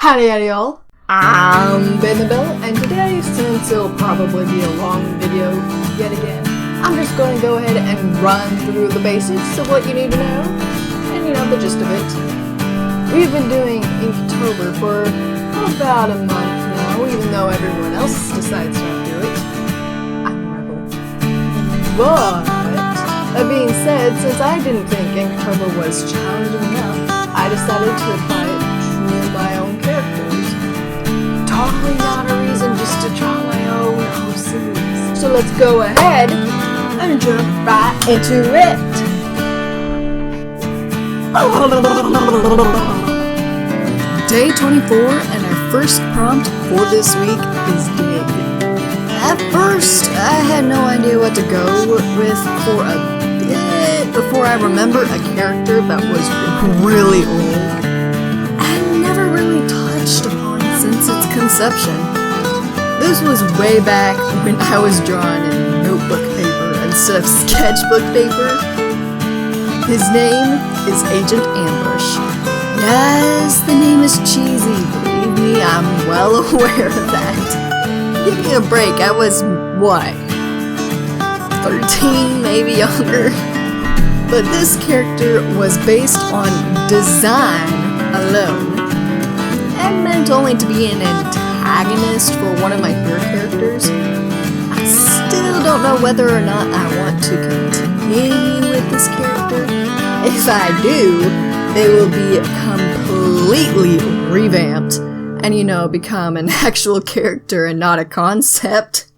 Howdy y'all, I'm PaintThatBell, and today, since it'll probably be a long video yet again, I'm just going to go ahead and run through the basics of what you need to know, and the gist of it. We've been doing Inktober for about a month now, even though everyone else decides not to do it. I'm a rebel. But, that being said, since I didn't think Inktober was challenging enough, I decided to apply it to my own characters. Totally not a reason just to draw my own OCs. So let's go ahead and jump right into it. Day 24, and our first prompt for this week is dig. At first, I had no idea what to go with for a bit before I remember a character that was really old and never really touched upon since its conception. This was way back when I was drawing in notebook paper instead of sketchbook paper. His name is Agent Ambush. Yes, the name is cheesy, believe me, I'm well aware of that. Give me a break, I was, 13, maybe younger? But this character was based on design alone, and meant only to be an antagonist for one of my hero characters. I still don't know whether or not I want to continue with this character. If I do, they will be completely revamped and, become an actual character and not a concept.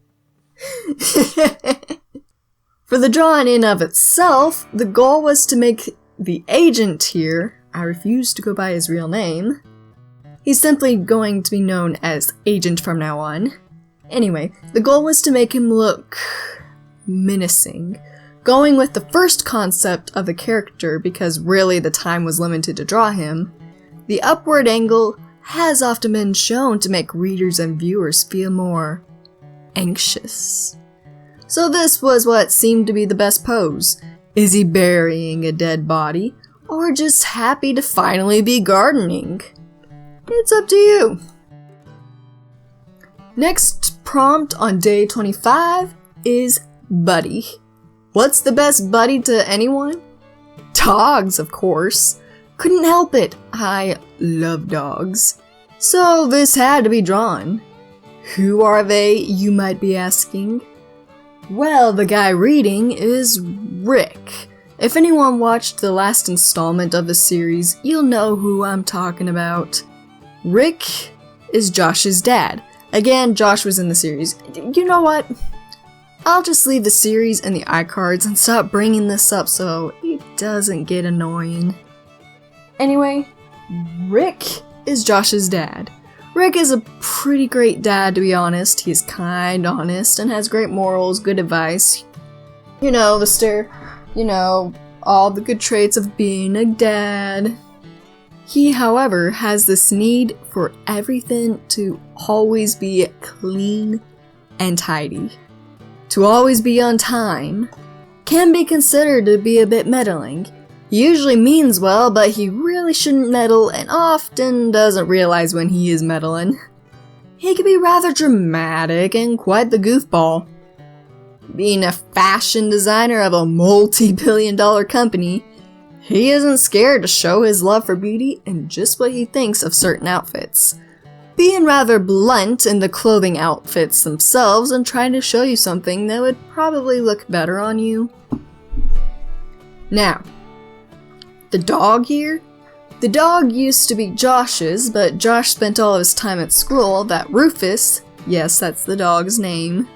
For the drawing in of itself, the goal was to make the agent here, I refuse to go by his real name. He's simply going to be known as Agent from now on. Anyway, the goal was to make him look menacing, going with the first concept of the character because really the time was limited to draw him. The upward angle has often been shown to make readers and viewers feel more anxious. So this was what seemed to be the best pose. Is he burying a dead body, or just happy to finally be gardening? It's up to you. Next prompt on day 25 is buddy. What's the best buddy to anyone? Dogs, of course. Couldn't help it. I love dogs. So this had to be drawn. Who are they, you might be asking? Well, the guy reading is Rick. If anyone watched the last installment of the series, you'll know who I'm talking about. Rick is Josh's dad. Again, Josh was in the series. You know what? I'll just leave the series and the iCards and stop bringing this up so it doesn't get annoying. Anyway, Rick is Josh's dad. Rick is a pretty great dad, to be honest. He's kind, honest, and has great morals, good advice. All the good traits of being a dad. He, however, has this need for everything to always be clean and tidy. To always be on time can be considered to be a bit meddling. He usually means well, but he really shouldn't meddle and often doesn't realize when he is meddling. He can be rather dramatic and quite the goofball. Being a fashion designer of a multi-billion-dollar company, he isn't scared to show his love for beauty and just what he thinks of certain outfits. Being rather blunt in the clothing outfits themselves and trying to show you something that would probably look better on you. Now, the dog here? The dog used to be Josh's, but Josh spent all of his time at school that Rufus, yes, that's the dog's name,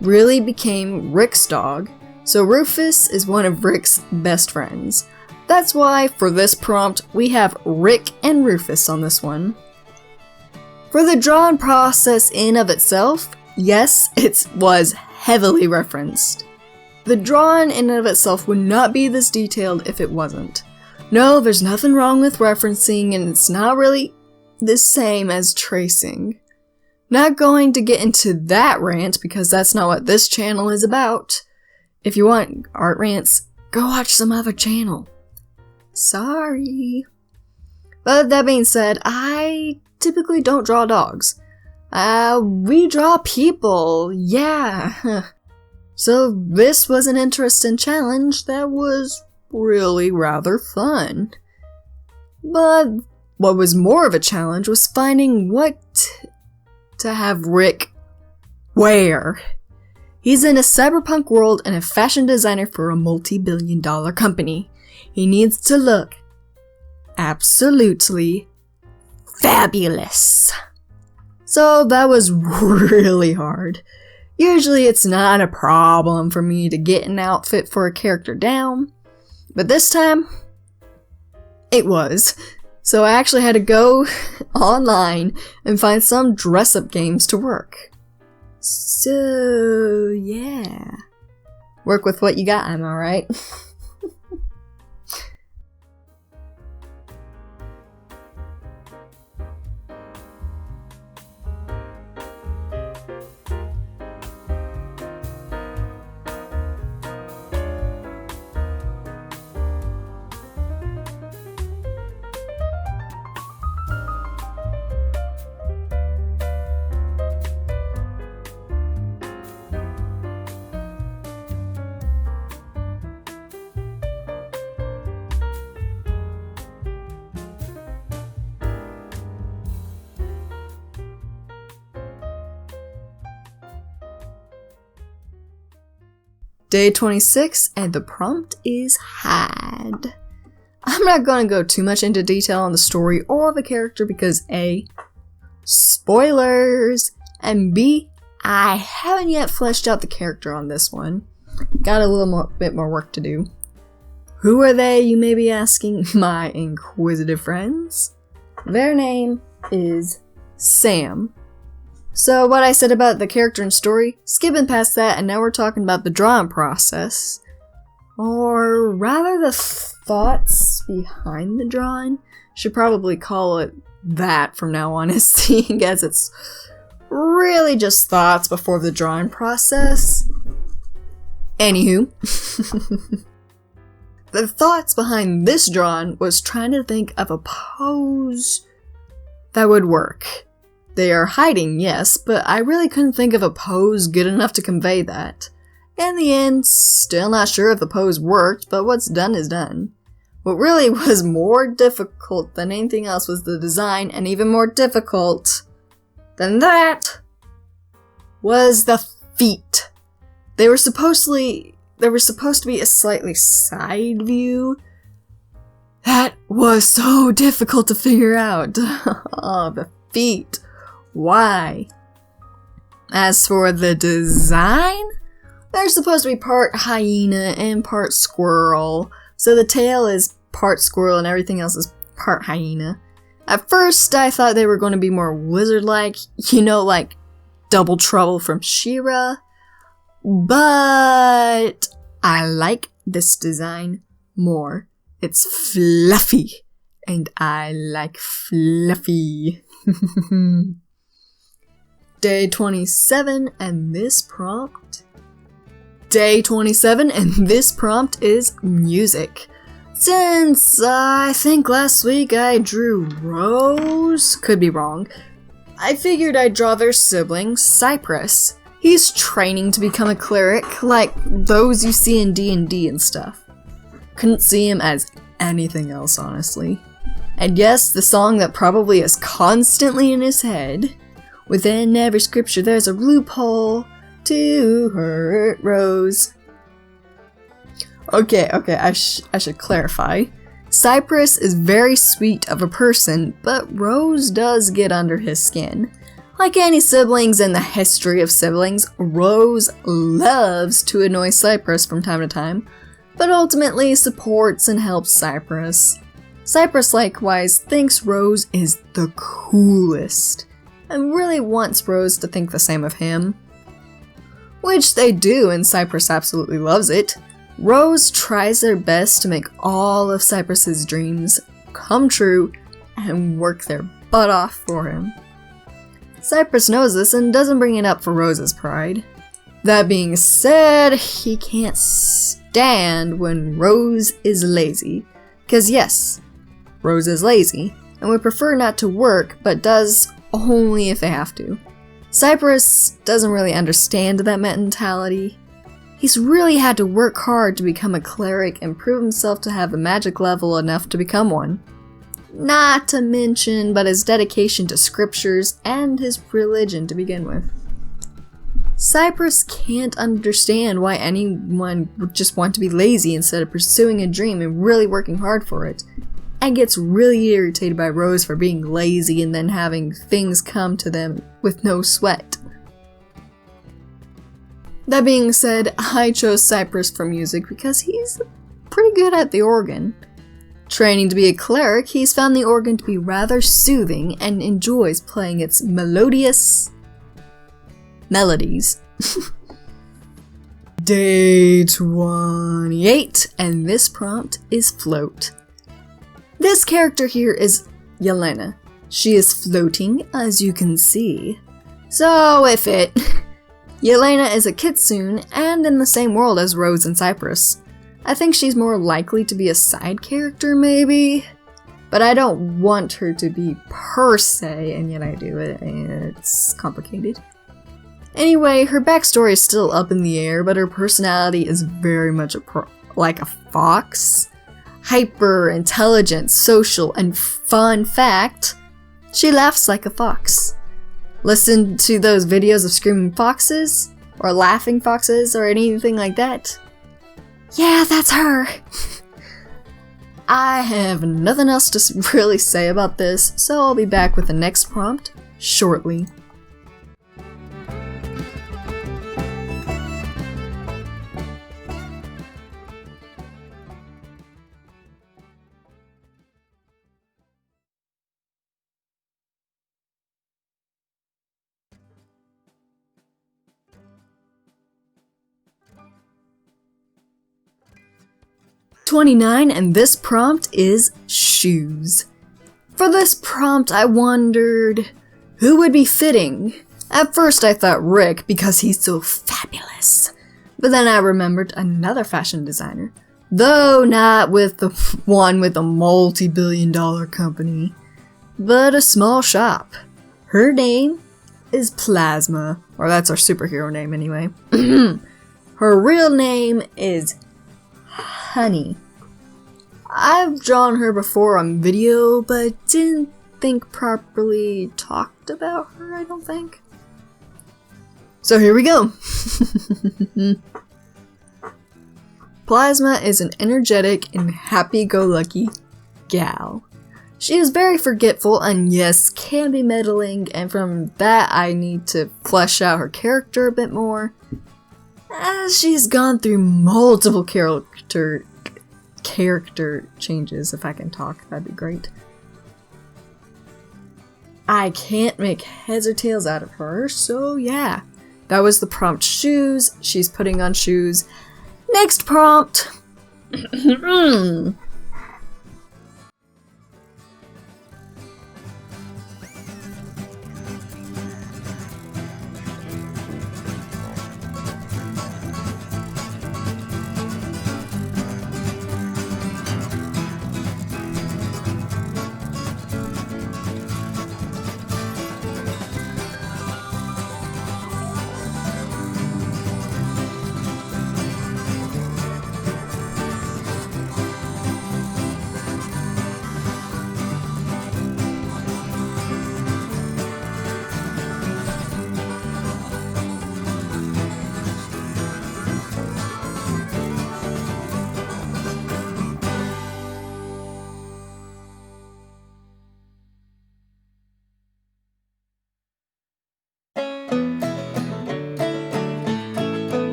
really became Rick's dog. So Rufus is one of Rick's best friends. That's why, for this prompt, we have Rick and Rufus on this one. For the drawing process in of itself, yes, it was heavily referenced. The drawing in and of itself would not be this detailed if it wasn't. No, there's nothing wrong with referencing, and it's not really the same as tracing. Not going to get into that rant because that's not what this channel is about. If you want art rants, go watch some other channel. Sorry. But that being said, I typically don't draw dogs. We draw people, yeah. So this was an interesting challenge that was really rather fun. But what was more of a challenge was finding what to have Rick wear. He's in a cyberpunk world and a fashion designer for a multi-billion-dollar company. He needs to look absolutely fabulous. So that was really hard. Usually it's not a problem for me to get an outfit for a character down, but this time, it was. So I actually had to go online and find some dress-up games to work. So, yeah. Work with what you got, am I right? Day 26, and the prompt is hide. I'm not going to go too much into detail on the story or the character because A, spoilers, and B, I haven't yet fleshed out the character on this one. Got a bit more work to do. Who are they, you may be asking, my inquisitive friends? Their name is Sam. So what I said about the character and story, skipping past that, and now we're talking about the drawing process. Or rather the thoughts behind the drawing. Should probably call it that from now on, seeing as it's really just thoughts before the drawing process. Anywho. The thoughts behind this drawing was trying to think of a pose that would work. They are hiding, yes, but I really couldn't think of a pose good enough to convey that. In the end, still not sure if the pose worked, but what's done is done. What really was more difficult than anything else was the design, and even more difficult than that was the feet. They were supposed to be a slightly side view. That was so difficult to figure out. Oh, the feet. Why? As for the design, they're supposed to be part hyena and part squirrel, so the tail is part squirrel and everything else is part hyena. At first, I thought they were going to be more lizard-like, like Double Trouble from She-Ra, but I like this design more. It's fluffy, and I like fluffy. Day 27, and this prompt. Day 27, and this prompt is music. Since I think last week I drew Rose, could be wrong, I figured I'd draw their sibling, Cypress. He's training to become a cleric, like those you see in D&D and stuff. Couldn't see him as anything else, honestly. And yes, the song that probably is constantly in his head. Within every scripture there's a loophole to hurt Rose. Okay, I should clarify. Cypress is very sweet of a person, but Rose does get under his skin. Like any siblings in the history of siblings, Rose loves to annoy Cypress from time to time, but ultimately supports and helps Cypress. Cypress likewise thinks Rose is the coolest, and really wants Rose to think the same of him. Which they do, and Cypress absolutely loves it. Rose tries their best to make all of Cypress's dreams come true and work their butt off for him. Cypress knows this and doesn't bring it up for Rose's pride. That being said, he can't stand when Rose is lazy. 'Cause yes, Rose is lazy, and would prefer not to work, but does only if they have to. Cypress doesn't really understand that mentality. He's really had to work hard to become a cleric and prove himself to have the magic level enough to become one. Not to mention but his dedication to scriptures and his religion to begin with. Cypress can't understand why anyone would just want to be lazy instead of pursuing a dream and really working hard for it, and gets really irritated by Rose for being lazy and then having things come to them with no sweat. That being said, I chose Cypress for music because he's pretty good at the organ. Training to be a cleric, he's found the organ to be rather soothing and enjoys playing its melodious melodies. Day 28, and this prompt is float. This character here is Yelena. She is floating, as you can see. So if it... Yelena is a kitsune and in the same world as Rose and Cypress. I think she's more likely to be a side character, maybe? But I don't want her to be per se, and yet I do it, and it's complicated. Anyway, her backstory is still up in the air, but her personality is very much like a fox. Hyper, intelligent, social, and fun fact, she laughs like a fox. Listen to those videos of screaming foxes, or laughing foxes, or anything like that. Yeah, that's her! I have nothing else to really say about this, so I'll be back with the next prompt shortly. .29, and this prompt is shoes. For this prompt, I wondered who would be fitting. At first I thought Rick because he's so fabulous, but then I remembered another fashion designer, though not with the one with a multi-billion-dollar company, but a small shop. Her name is Plasma, or that's our superhero name anyway. Her real name is Honey. I've drawn her before on video, but didn't think properly talked about her, I don't think. So here we go. Plasma is an energetic and happy-go-lucky gal. She is very forgetful and yes, can be meddling, and from that I need to flesh out her character a bit more. As she's gone through multiple character changes, if I can talk, that'd be great. I can't make heads or tails out of her, so yeah. That was the prompt shoes. She's putting on shoes. Next prompt!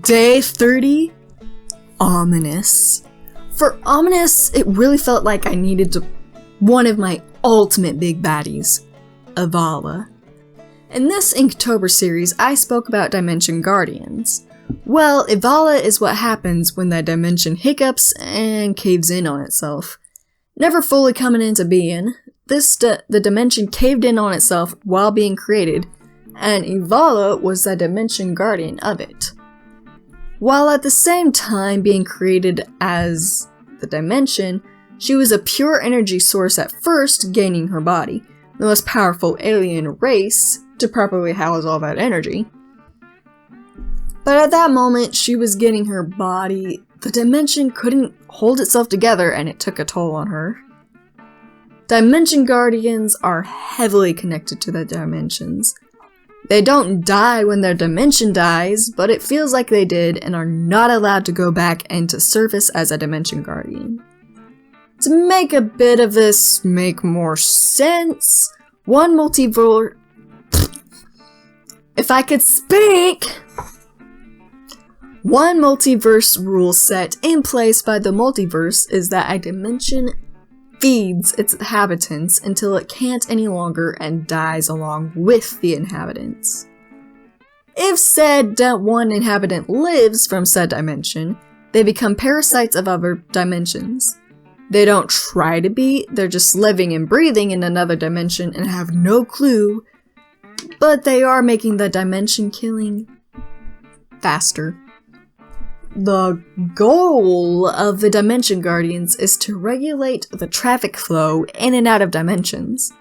Day 30, ominous. For ominous, it really felt like I needed one of my ultimate big baddies, Avala. In this Inktober series, I spoke about Dimension Guardians. Well, Avala is what happens when that dimension hiccups and caves in on itself. Never fully coming into being, the dimension caved in on itself while being created, and Avala was the dimension guardian of it. While at the same time being created as the dimension, she was a pure energy source at first, gaining her body, the most powerful alien race, to properly house all that energy. But at that moment, she was getting her body, the dimension couldn't hold itself together and it took a toll on her. Dimension Guardians are heavily connected to the dimensions. They don't die when their dimension dies, but it feels like they did and are not allowed to go back into service as a Dimension Guardian. To make a bit of this make more sense, one multiverse... If I could speak! One multiverse rule set in place by the multiverse is that a dimension feeds its inhabitants until it can't any longer and dies along with the inhabitants. If said one inhabitant lives from said dimension, they become parasites of other dimensions. They don't try to be, they're just living and breathing in another dimension and have no clue, but they are making the dimension killing faster. The goal of the Dimension Guardians is to regulate the traffic flow in and out of dimensions.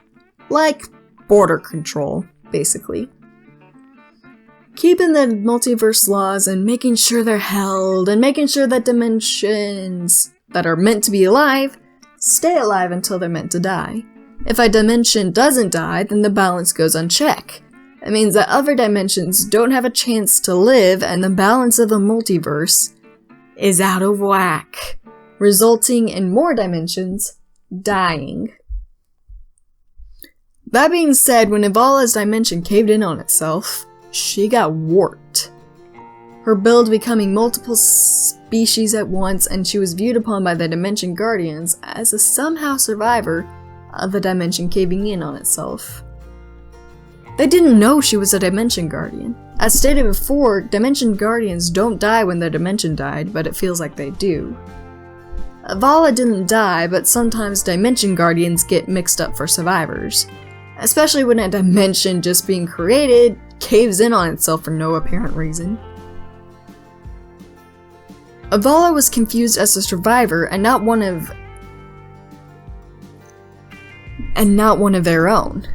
Like border control, basically. Keeping the multiverse laws and making sure they're held, and making sure that dimensions that are meant to be alive stay alive until they're meant to die. If a dimension doesn't die, then the balance goes unchecked. It means that other dimensions don't have a chance to live and the balance of the multiverse is out of whack, resulting in more dimensions dying. That being said, when Avala's dimension caved in on itself, she got warped. Her build becoming multiple species at once, and she was viewed upon by the Dimension Guardians as a somehow survivor of the dimension caving in on itself. They didn't know she was a Dimension Guardian. As stated before, Dimension Guardians don't die when their dimension died, but it feels like they do. Avala didn't die, but sometimes Dimension Guardians get mixed up for survivors. Especially when a dimension just being created caves in on itself for no apparent reason. Avala was confused as a survivor and not one of their own.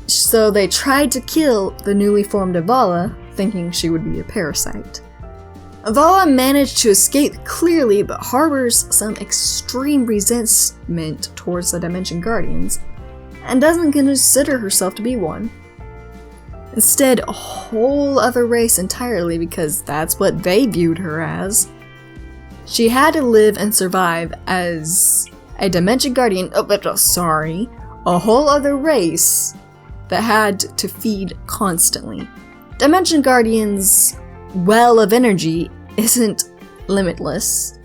So they tried to kill the newly formed Avala, thinking she would be a parasite. Avala managed to escape clearly, but harbors some extreme resentment towards the Dimension Guardians, and doesn't consider herself to be one. Instead, a whole other race entirely, because that's what they viewed her as. She had to live and survive as a Dimension Guardian, a whole other race that had to feed constantly. Dimension Guardians' well of energy isn't limitless.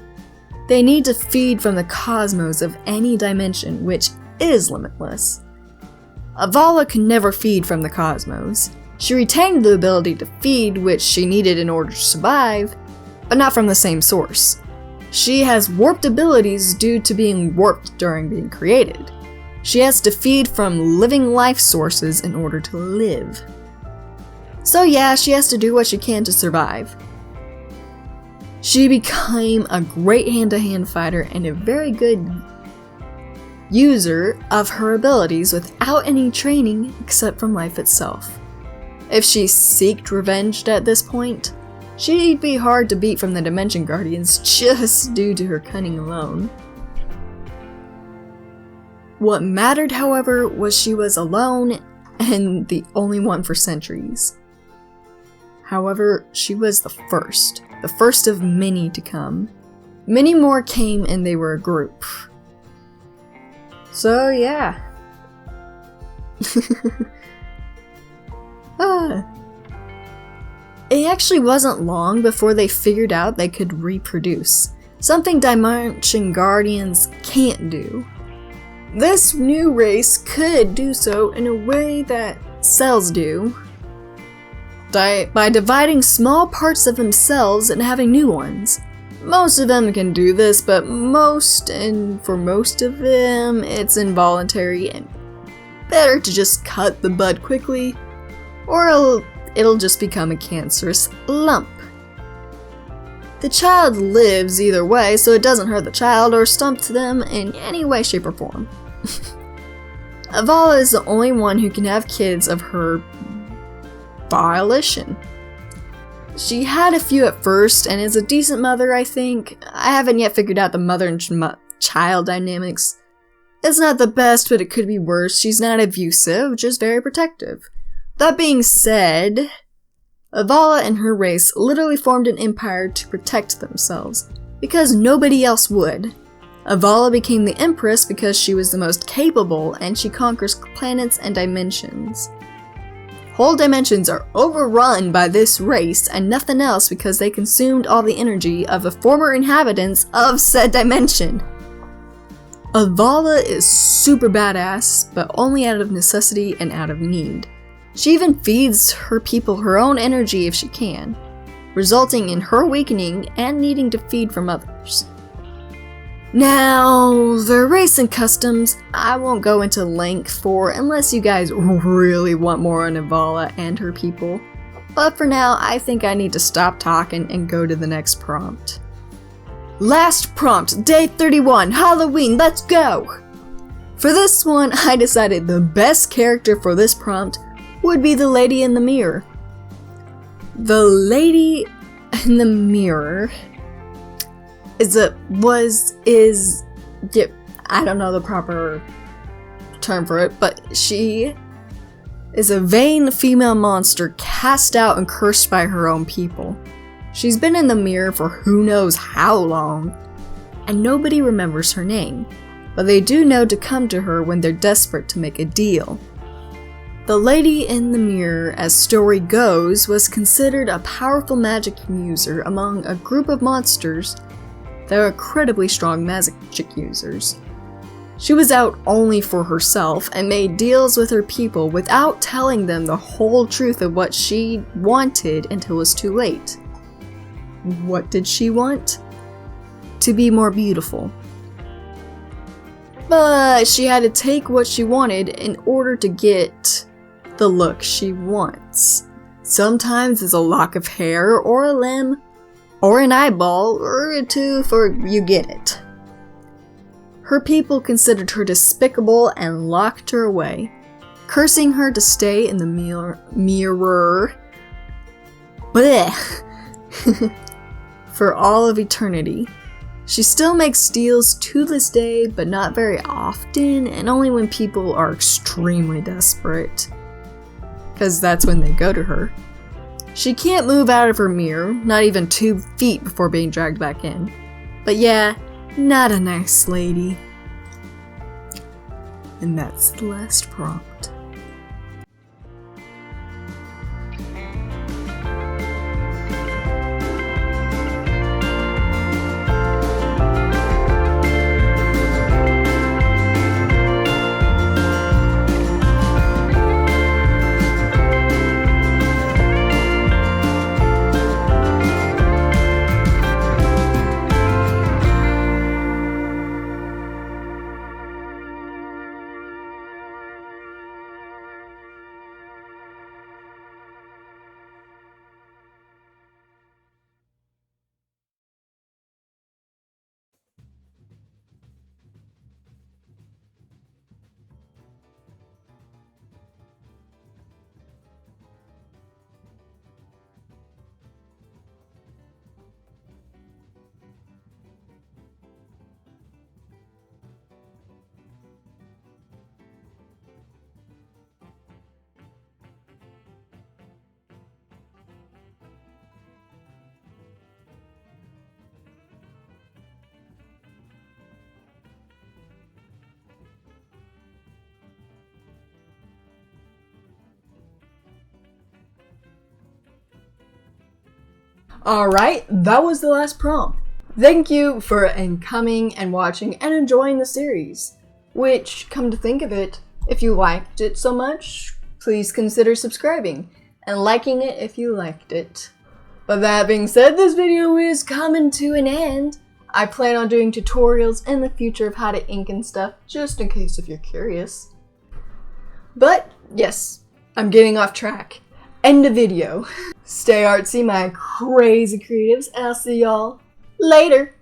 They need to feed from the cosmos of any dimension, which is limitless. Avala could never feed from the cosmos. She retained the ability to feed, which she needed in order to survive, but not from the same source. She has warped abilities due to being warped during being created. She has to feed from living life sources in order to live. So yeah, she has to do what she can to survive. She became a great hand-to-hand fighter and a very good user of her abilities without any training except from life itself. If she seeked revenge at this point, she'd be hard to beat from the Dimension Guardians just due to her cunning alone. What mattered, however, was she was alone and the only one for centuries. However, she was the first of many to come. Many more came and they were a group. So yeah. it actually wasn't long before they figured out they could reproduce, something Dimension Guardians can't do. This new race could do so in a way that cells do, by dividing small parts of themselves and having new ones. Most of them can do this, but for most of them, it's involuntary and better to just cut the bud quickly, or it'll just become a cancerous lump. The child lives either way, so it doesn't hurt the child or stump them in any way, shape, or form. Avala is the only one who can have kids of her volition. She had a few at first and is a decent mother, I think. I haven't yet figured out the mother and child dynamics. It's not the best, but it could be worse. She's not abusive, just very protective. That being said, Avala and her race literally formed an empire to protect themselves, because nobody else would. Avala became the Empress because she was the most capable and she conquers planets and dimensions. Whole dimensions are overrun by this race and nothing else because they consumed all the energy of the former inhabitants of said dimension. Avala is super badass, but only out of necessity and out of need. She even feeds her people her own energy if she can, resulting in her weakening and needing to feed from others. Now, the race and customs, I won't go into length for unless you guys really want more on Avala and her people. But for now, I think I need to stop talking and go to the next prompt. Last prompt, day 31, Halloween, let's go! For this one, I decided the best character for this prompt would be the lady in the mirror. The lady in the mirror I don't know the proper term for it, but she is a vain female monster cast out and cursed by her own people. She's been in the mirror for who knows how long, and nobody remembers her name, but they do know to come to her when they're desperate to make a deal. The lady in the mirror, as story goes, was considered a powerful magic user among a group of monsters that are incredibly strong magic users. She was out only for herself and made deals with her people without telling them the whole truth of what she wanted until it was too late. What did she want? To be more beautiful. But she had to take what she wanted in order to get the look she wants. Sometimes it's a lock of hair or a limb, or an eyeball, or a tooth, or you get it. Her people considered her despicable and locked her away, cursing her to stay in the mirror blech, for all of eternity. She still makes deals to this day, but not very often, and only when people are extremely desperate, because that's when they go to her. She can't move out of her mirror, not even 2 feet before being dragged back in. But yeah, not a nice lady. And that's the last prompt. Alright, that was the last prompt. Thank you for coming and watching and enjoying the series. Which, come to think of it, if you liked it so much, please consider subscribing and liking it if you liked it. But that being said, this video is coming to an end. I plan on doing tutorials in the future of how to ink and stuff, just in case if you're curious. But, yes, I'm getting off track. End of video. Stay artsy, my crazy creatives, and I'll see y'all later.